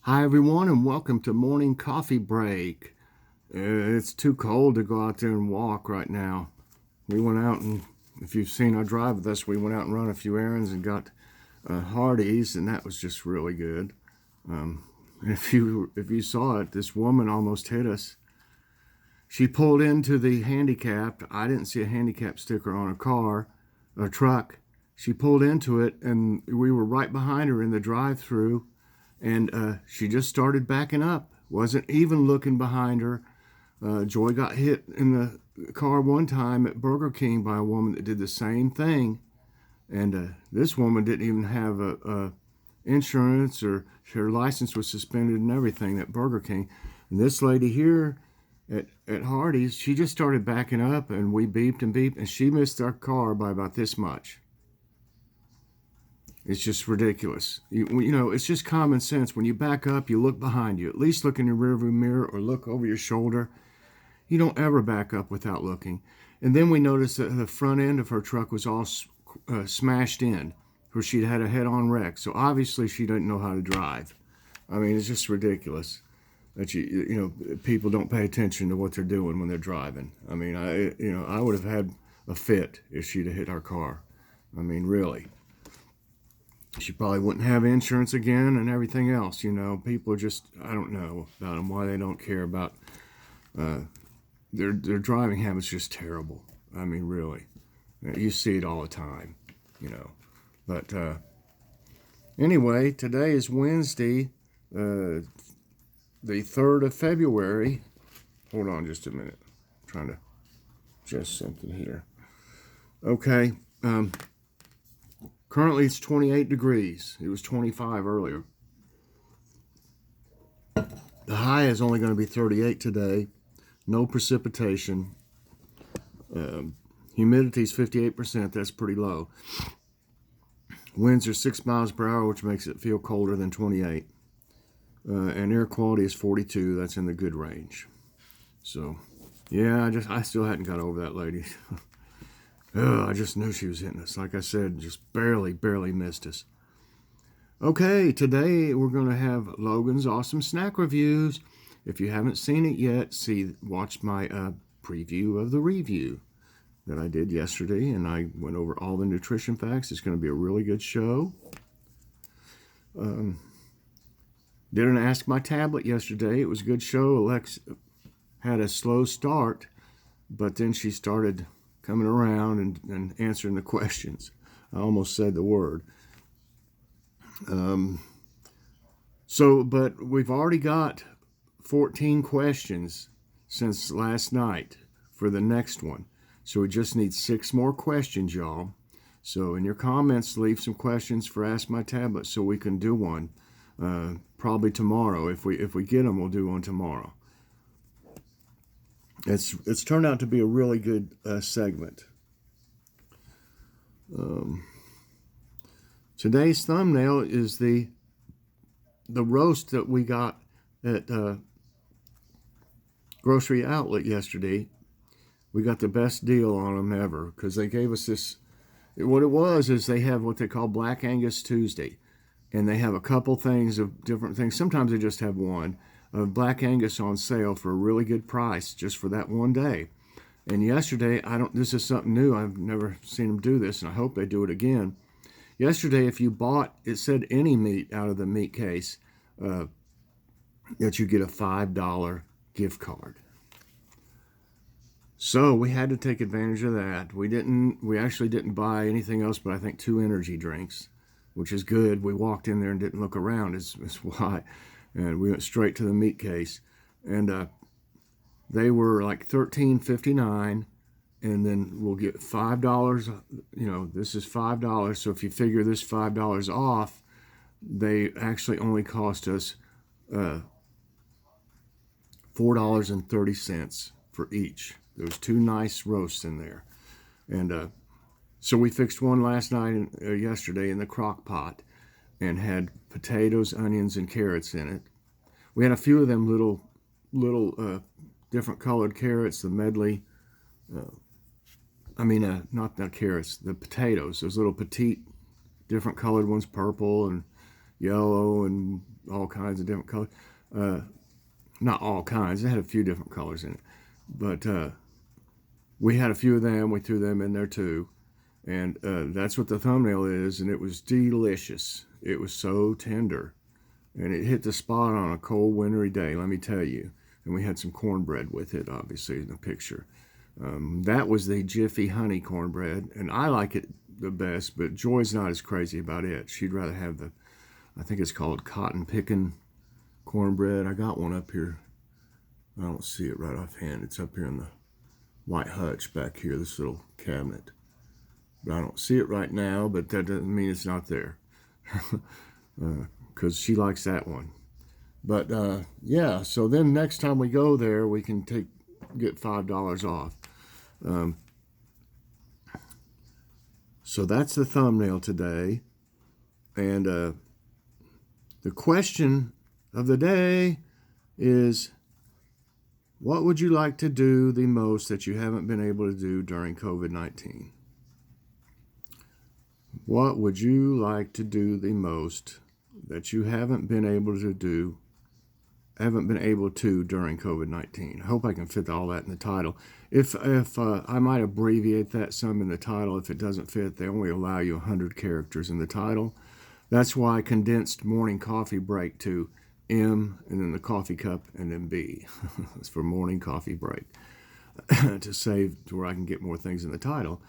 Hi everyone, and welcome to Morning Coffee Break. It's too cold to go out there and walk right now. We went out and, if you've seen our drive with us, we went out and run a few errands and got Hardee's, and that was just really good. And if you saw it, this woman almost hit us. She pulled into the handicapped. I didn't see a handicap sticker on a truck. She pulled into it, and we were right behind her in the drive-through. And she just started backing up. Wasn't even looking behind her. Joy got hit in the car one time at Burger King by a woman that did the same thing. And this woman didn't even have a insurance, or her license was suspended and everything at Burger King. And this lady here at Hardee's, she just started backing up, and we beeped and beeped, and she missed our car by about this much. It's just ridiculous. You know, it's just common sense. When you back up, you look behind you. At least look in your rearview mirror or look over your shoulder. You don't ever back up without looking. And then we noticed that the front end of her truck was all smashed in, where she'd had a head-on wreck. So obviously she didn't know how to drive. I mean, it's just ridiculous that people don't pay attention to what they're doing when they're driving. I mean, I would have had a fit if she'd have hit our car. I mean, really. She probably wouldn't have insurance again and everything else. People are just, I don't know about them, why they don't care about their driving habits. Just terrible. I mean, really. You see it all the time, But anyway, today is Wednesday, the 3rd of February. Hold on just a minute. I'm trying to adjust something here. Okay. Currently it's 28 degrees. It was 25 earlier. The high is only going to be 38 today. No precipitation. Humidity is 58%. That's pretty low. Winds are 6 miles per hour, which makes it feel colder than 28. And air quality is 42. That's in the good range. So, yeah, I still hadn't got over that lady. I just knew she was hitting us. Like I said, just barely missed us. Okay, today we're going to have Logan's Awesome Snack Reviews. If you haven't seen it yet, watch my preview of the review that I did yesterday, and I went over all the nutrition facts. It's going to be a really good show. Did an Ask My Tablet yesterday. It was a good show. Alex had a slow start, but then she started coming around and answering the questions. I almost said the word. But we've already got 14 questions since last night for the next one. So we just need 6 more questions, y'all. So in your comments, leave some questions for Ask My Tablet so we can do one. Probably tomorrow. If we get them, we'll do one tomorrow. It's turned out to be a really good segment. Today's thumbnail is the roast that we got at grocery outlet yesterday. We got the best deal on them ever because they gave us this. What it was is they have what they call Black Angus Tuesday, and they have a couple things of different things. Sometimes they just have one of Black Angus on sale for a really good price just for that one day. And yesterday, this is something new. I've never seen them do this, and I hope they do it again. Yesterday, if you bought, it said any meat out of the meat case, that you get a $5 gift card. So we had to take advantage of that. We actually didn't buy anything else but I think 2 energy drinks, which is good. We walked in there and didn't look around is why. And we went straight to the meat case. And they were like $13.59, and then we'll get $5. This is $5. So if you figure this $5 off, they actually only cost us $4.30 for each. There was 2 nice roasts in there. And so we fixed one last night yesterday in the crock pot and had potatoes, onions, and carrots in it. We had a few of them little different colored carrots, the medley. Not the carrots, the potatoes. Those little petite, different colored ones, purple and yellow and all kinds of different colors. Not all kinds. It had a few different colors in it. But we had a few of them. We threw them in there too. And that's what the thumbnail is. And it was delicious. It was so tender. And it hit the spot on a cold, wintry day, let me tell you. And we had some cornbread with it, obviously, in the picture. That was the Jiffy honey cornbread. And I like it the best, but Joy's not as crazy about it. She'd rather have the, I think it's called cotton pickin' cornbread. I got one up here. I don't see it right offhand. It's up here in the white hutch back here, this little cabinet. But I don't see it right now, but that doesn't mean it's not there. Because she likes that one. But yeah, so then next time we go there, we can get $5 off. So that's the thumbnail today. And the question of the day is, what would you like to do the most that you haven't been able to do during COVID-19? What would you like to do the most that you haven't been able to do during COVID-19? I hope I can fit all that in the title. If I might abbreviate that some in the title. If it doesn't fit, they only allow you 100 characters in the title. That's why I condensed morning coffee break to M, and then the coffee cup, and then B. It's for morning coffee break to save to where I can get more things in the title.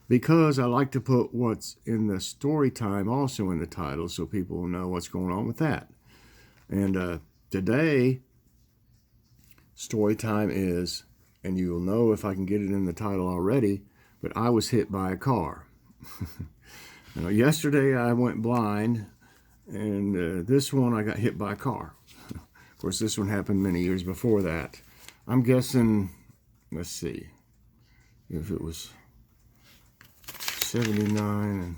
Because I like to put what's in the story time also in the title so people will know what's going on with that. And today, story time is, and you will know if I can get it in the title already, but I was hit by a car. Now, yesterday I went blind, and this one I got hit by a car. Of course, this one happened many years before that. I'm guessing, let's see, if it was 79, and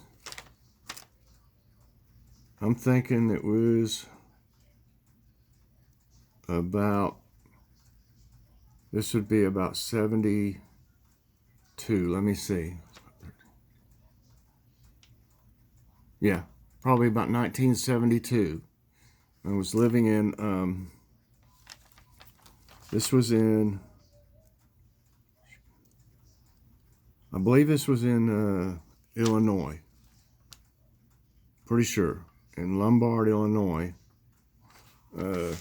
I'm thinking it was about, this would be about 72. Let me see. Yeah, probably about 1972. I was living in, this was in, I believe this was in Illinois. Pretty sure. In Lombard, Illinois. Where's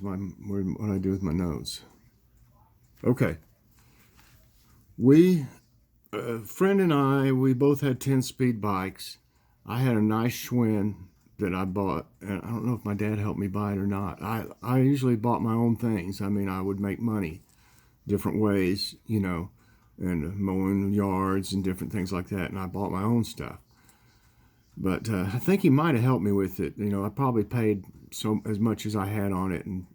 what do I do with my notes? Okay. A friend and I, we both had 10-speed bikes. I had a nice Schwinn that I bought, and I don't know if my dad helped me buy it or not. I usually bought my own things. I mean, I would make money different ways, you know, and mowing yards and different things like that, and I bought my own stuff. But I think he might have helped me with it. You know, I probably paid as much as I had on it, and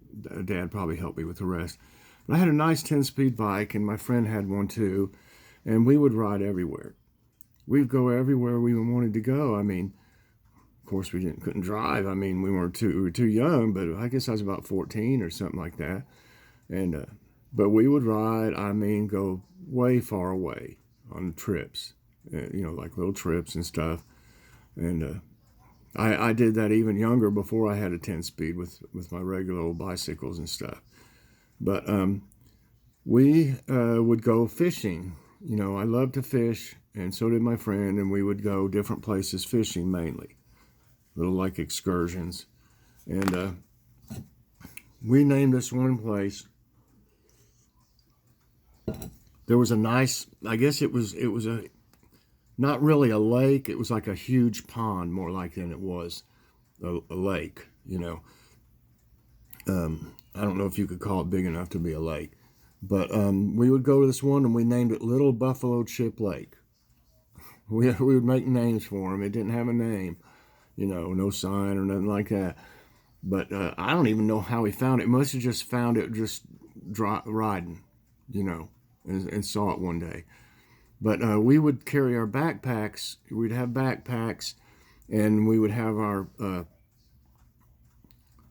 Dad probably helped me with the rest. But I had a nice 10-speed bike, and my friend had one too, and we would ride everywhere. We'd go everywhere we wanted to go. I mean, of course, we couldn't drive. I mean, we were too young, but I guess I was about 14 or something like that. And but we would ride. I mean, go way far away on trips. You know, like little trips and stuff. And I did that even younger before I had a 10-speed with my regular old bicycles and stuff. But we would go fishing. You know, I love to fish, and so did my friend, and we would go different places fishing mainly. Little like excursions. And we named this one place. There was a nice, I guess it was not really a lake. It was like a huge pond, more like than it was a lake, you know. I don't know if you could call it big enough to be a lake. But we would go to this one, and we named it Little Buffalo Chip Lake. We would make names for them. It didn't have a name, you know, no sign or nothing like that. But I don't even know how he found it. He must have just found it just riding, you know, and saw it one day. But we would carry our backpacks. We'd have backpacks, and we would have our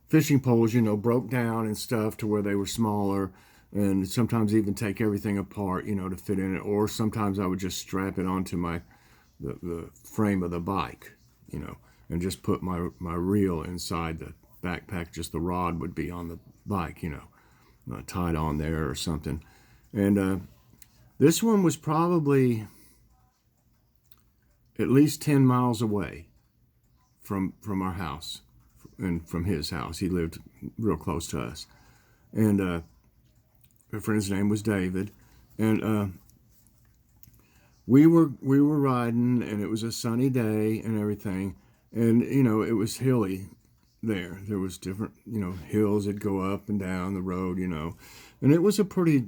fishing poles, you know, broke down and stuff to where they were smaller, and sometimes even take everything apart, you know, to fit in it. Or sometimes I would just strap it onto the frame of the bike, you know, and just put my reel inside the backpack. Just the rod would be on the bike, you know, tied on there or something. And this one was probably at least 10 miles away from our house and from his house. He lived real close to us. And my friend's name was David. And we were riding, and it was a sunny day and everything. And, you know, it was hilly there. There was different, you know, hills that go up and down the road, you know. And it was probably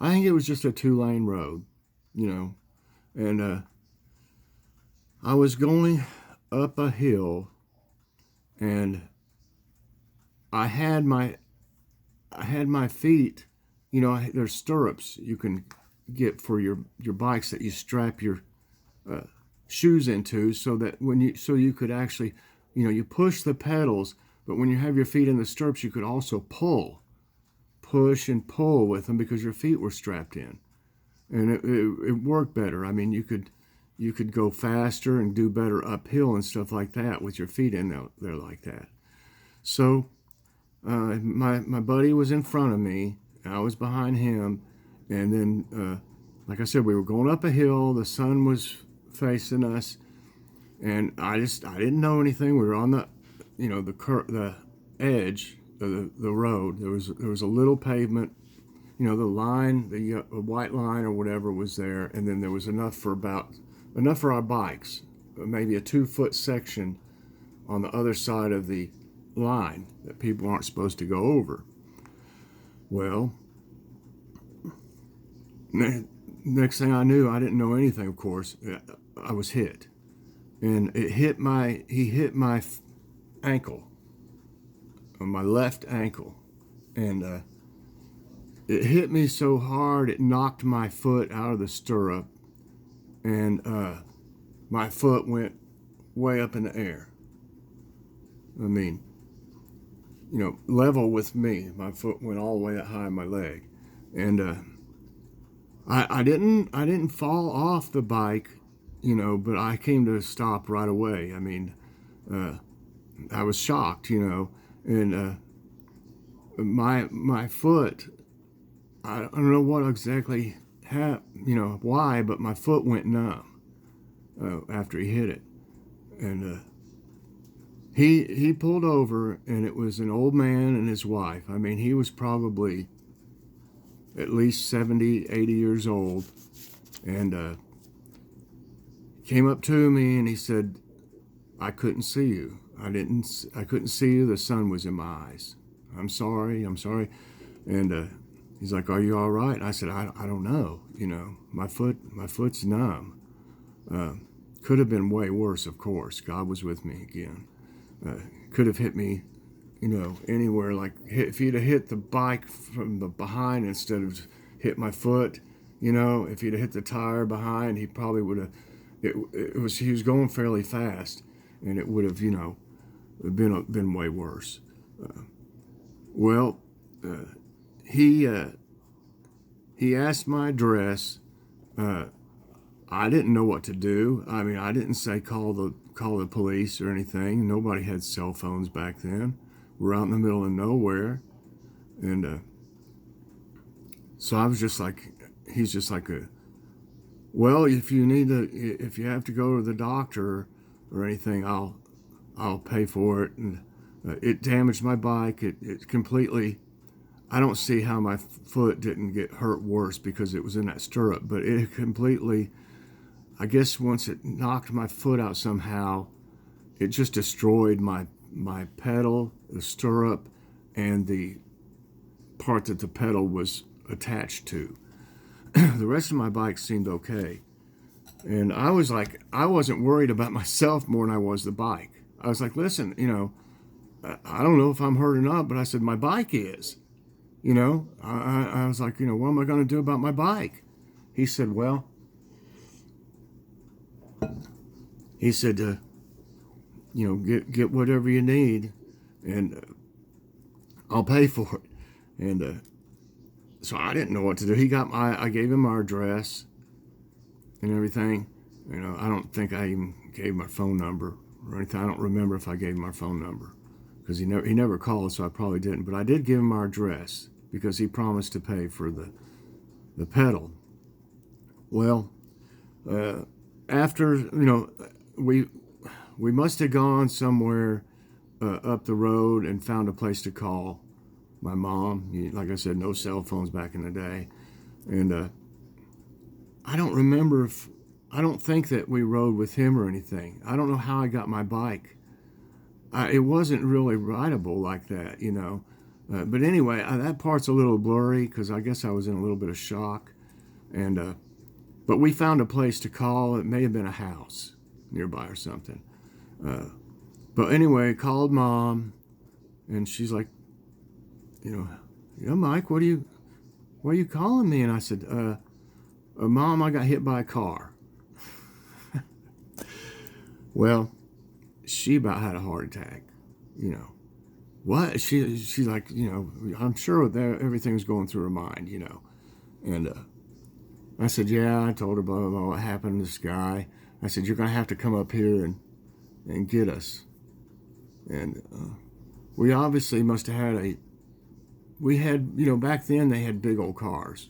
I think it was just a 2-lane road, you know. And I was going up a hill, and I had my feet, you know, there's stirrups you can get for your bikes that you strap your shoes into, so that you could actually, you know, you push the pedals, but when you have your feet in the stirrups, you could also push and pull with them because your feet were strapped in, and it worked better. I mean, you could go faster and do better uphill and stuff like that with your feet in there like that. So my buddy was in front of me, I was behind him, and then like I said, we were going up a hill. The sun was facing us, and I didn't know anything. We were on the, you know, the edge of the road. There was a little pavement, you know, the line, the white line or whatever was there, and then there was enough for our bikes, maybe a 2-foot section on the other side of the line that people aren't supposed to go over. Well, next thing I knew, I didn't know anything, of course, I was hit. And he hit my ankle, on my left ankle. And it hit me so hard, it knocked my foot out of the stirrup. And my foot went way up in the air. I mean, you know, level with me. My foot went all the way that high in my leg. And I didn't fall off the bike, you know, but I came to a stop right away. I mean, I was shocked, you know, and my foot, I don't know what exactly happened, you know, why, but my foot went numb after he hit it. And he pulled over, and it was an old man and his wife. I mean, he was probably at least 70, 80 years old, and came up to me and he said, "I couldn't see you. I couldn't see you. The sun was in my eyes. I'm sorry. And he's like, "Are you all right?" And I said, I don't know. You know, my foot's numb. Could have been way worse, of course. God was with me again. Could have hit me, you know, anywhere. Like if he'd have hit the bike from the behind instead of hit my foot, you know, if he'd have hit the tire behind, he probably would have. He was going fairly fast, and it would have, you know, been way worse. Well, he asked my address. I didn't know what to do. I mean, I didn't say call the police or anything. Nobody had cell phones back then. We're out in the middle of nowhere, and so I was just like, he's just like well, if you have to go to the doctor or anything, I'll pay for it. And it damaged my bike. It completely. I don't see how my foot didn't get hurt worse because it was in that stirrup, but it completely. I guess once it knocked my foot out somehow, it just destroyed my pedal, the stirrup, and the part that the pedal was attached to. The rest of my bike seemed okay. And I was like, I wasn't worried about myself more than I was the bike. I was like, listen, you know, I don't know if I'm hurt or not, but I said, my bike is. You know, I was like, you know, what am I going to do about my bike? He said, well, you know, get whatever you need, and I'll pay for it. And so I didn't know what to do. I gave him our address and everything, I don't think I even gave my phone number or anything. I don't remember if I gave him our phone number because he never called, so I probably didn't. But I did give him our address because he promised to pay for the pedal. Well, after we must have gone somewhere up the road and found a place to call my mom. Like I said, no cell phones back in the day, and I don't remember if I don't think that we rode with him or anything. I don't know how I got my bike. It wasn't really rideable like that, But anyway, that part's a little blurry because I guess I was in a little bit of shock. And but we found a place to call. It may have been a house nearby or something. But anyway, called Mom, and she's like, Mike, why are you calling me? And I said, Mom, I got hit by a car. Well, she about had a heart attack, What? She's like, I'm sure that everything's going through her mind, And I said, yeah, I told her blah, blah, blah, what happened to this guy. I said, you're going to have to come up here and get us. And we obviously must have had we had, back then they had big old cars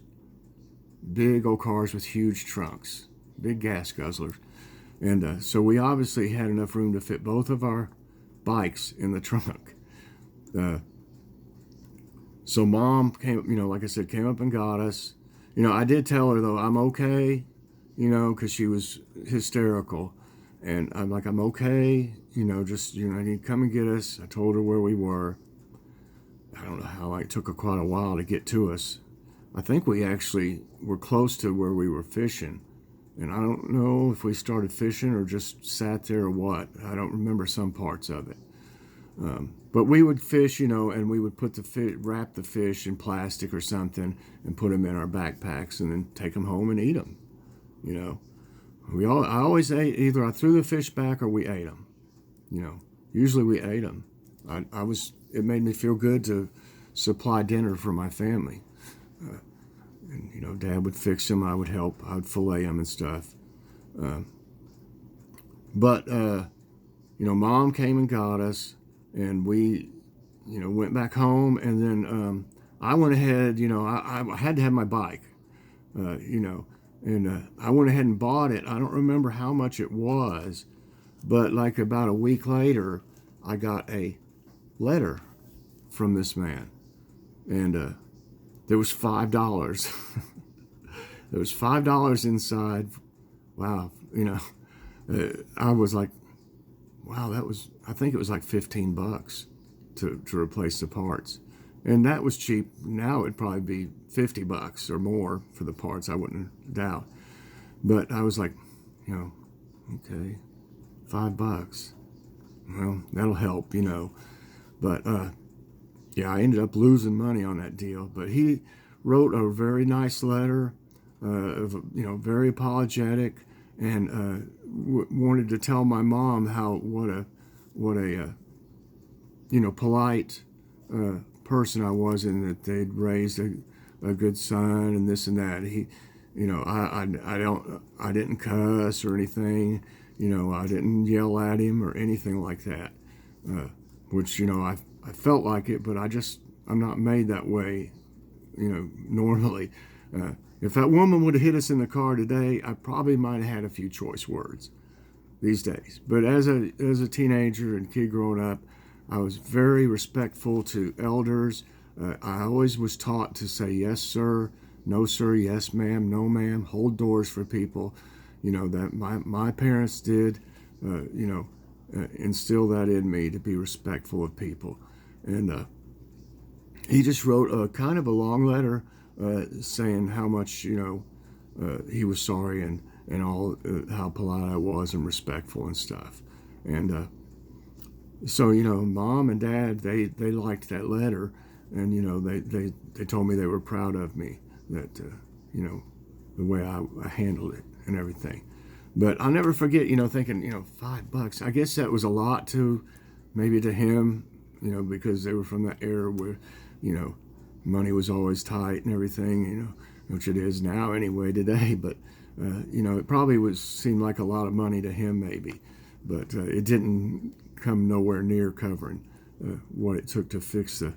with huge trunks, big gas guzzlers. And so we obviously had enough room to fit both of our bikes in the trunk. So Mom came, like I said, came up and got us. I did tell her, though, I'm okay, because she was hysterical. And I'm like, I'm okay, just, I need to come and get us. I told her where we were. I don't know how, it took her quite a while to get to us. I think we actually were close to where we were fishing. And I don't know if we started fishing or just sat there or what. I don't remember some parts of it. But we would fish, and we would wrap the fish in plastic or something and put them in our backpacks and then take them home and eat them. I always ate, either I threw the fish back or we ate them. Usually we ate them. It made me feel good to supply dinner for my family. And, Dad would fix them, I would help, I would fillet them and stuff. But Mom came and got us, and we, went back home, and then I went ahead, I had to have my bike, and I went ahead and bought it. I don't remember how much it was, but like about a week later, I got a letter from this man, and there was $5. There was $5 inside. Wow, I was like, wow, I think it was like $15 to replace the parts. And that was cheap. Now it'd probably be $50 or more for the parts, I wouldn't doubt. But I was like, okay, $5. Well, that'll help, But yeah, I ended up losing money on that deal. But he wrote a very nice letter, very apologetic, and wanted to tell my mom what a polite person I was, and that they'd raised a good son and this and that. He, I didn't cuss or anything. I didn't yell at him or anything like that. Which I felt like it, but I'm not made that way, normally. If that woman would have hit us in the car today, I probably might have had a few choice words these days. But as a teenager and kid growing up, I was very respectful to elders. I always was taught to say yes, sir, no, sir, yes, ma'am, no, ma'am, hold doors for people. That my parents did, instill that in me, to be respectful of people. And he just wrote a kind of a long letter saying how much he was sorry and all, how polite I was and respectful and stuff. And so Mom and Dad, they liked that letter, and they told me they were proud of me, that the way I handled it and everything. But I'll never forget, thinking, $5. I guess that was a lot maybe to him, because they were from that era where, money was always tight and everything, which it is now anyway today. But You know, it probably seemed like a lot of money to him maybe, but it didn't come nowhere near covering what it took to fix the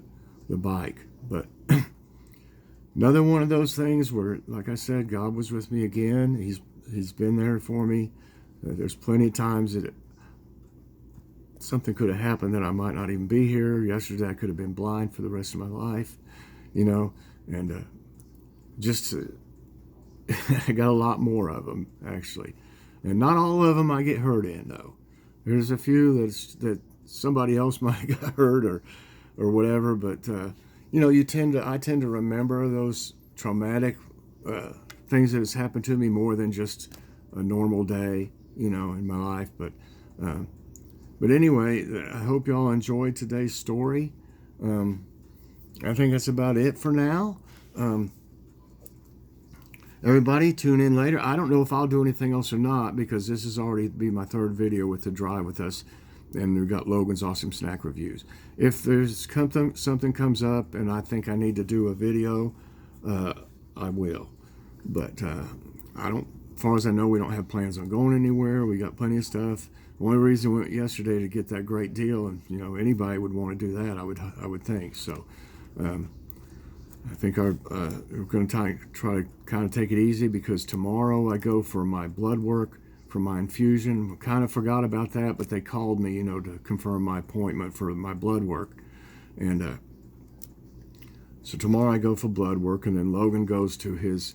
bike. But another one of those things where, like I said, God was with me again. He's been there for me. There's plenty of times that something could have happened that I might not even be here. Yesterday I could have been blind for the rest of my life, you know, and just I got a lot more of them actually, and not all of them I get hurt in though. There's a few that somebody else might have got hurt or whatever, but you know, I tend to remember those traumatic things that has happened to me more than just a normal day, you know, in my life. But anyway, I hope y'all enjoyed today's story. I think that's about it for now. Everybody, tune in later. I don't know if I'll do anything else or not, because this is already be my third video with the drive with us, and we've got Logan's awesome snack reviews. If there's something comes up and I think I need to do a video, I will. But I don't. As far as I know, we don't have plans on going anywhere. We got plenty of stuff. The only reason we went yesterday to get that great deal, and you know, anybody would want to do that, I would think. So I think we're going to try to kind of take it easy, because tomorrow I go for my blood work for my infusion. Kind of forgot about that, but they called me, you know, to confirm my appointment for my blood work, and so tomorrow I go for blood work, and then Logan goes to his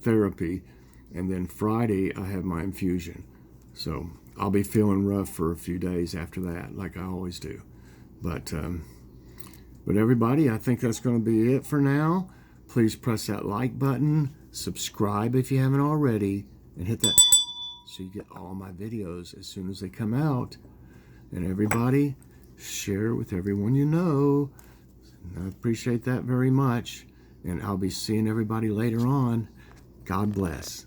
therapy. And then Friday, I have my infusion. So I'll be feeling rough for a few days after that, like I always do. But everybody, I think that's going to be it for now. Please press that like button, subscribe if you haven't already, and hit that so you get all my videos as soon as they come out. And everybody, share it with everyone you know. I appreciate that very much. And I'll be seeing everybody later on. God bless.